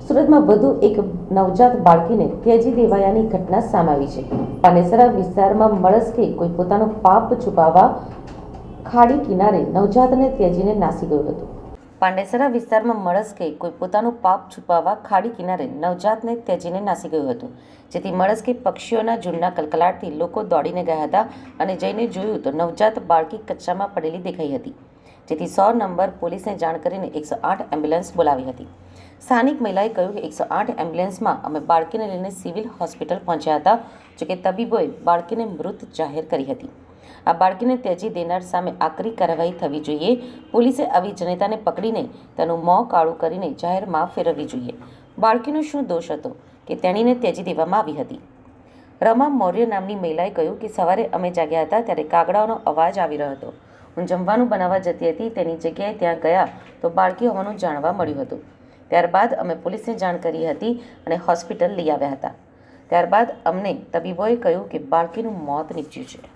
સુરતમાં વધુ એક નવજાત બાળકીને ત્યજી દેવાયાની ઘટના સામે આવી છે. પાનેસરા વિસ્તારમાં મળસ્કે કોઈ પોતાનું પાપ છુપાવવા ખાડી કિનારે નવજાતને ત્યજીને નાસી ગયું હતું. પાંડેસરા વિસ્તારમાં મળસ્કે કોઈ પોતાનું પાપ છુપાવવા ખાડી કિનારે નવજાતને ત્યજીને નાસી ગયું હતું. જેથી મળસ્કે પક્ષીઓના ઝુંડના કલકલાટથી લોકો દોડીને ગયા હતા અને જઈને જોયું તો નવજાત બાળકી કચરામાં પડેલી દેખાઈ હતી. જેથી 100 નંબર પોલીસને જાણ કરીને 108 એમ્બ્યુલન્સ બોલાવી હતી. સ્થાનિક મહિલાએ કહ્યું કે 108 એમ્બ્યુલન્સમાં અમે બાળકીને લઈને સિવિલ હોસ્પિટલ પહોંચ્યા હતા. જોકે તબીબોએ બાળકીને મૃત જાહેર કરી હતી. આ બાળકીને ત્યજી દેનાર સામે આકરી કાર્યવાહી થવી જોઈએ. પોલીસે આવી જનતાને પકડીને તેનું મોં કાળું કરીને જાહેરમાં ફેરવવી જોઈએ. બાળકીનો શું દોષ હતો કે તેણીને ત્યજી દેવામાં આવી હતી? રમા મૌર્ય નામની મહિલાએ કહ્યું કે સવારે અમે જાગ્યા હતા ત્યારે કાગડાઓનો અવાજ આવી રહ્યો હતો. હું જમવાનું બનાવવા જતી હતી, તેની જગ્યાએ ત્યાં ગયા તો બાળકી હોવાનું જાણવા મળ્યું હતું. ત્યારબાદ અમે પોલીસને જાણ કરી હતી અને હોસ્પિટલ લઈ આવ્યા હતા. ત્યારબાદ અમને તબીબોએ કહ્યું કે બાળકીનું મોત નીપજ્યું છે.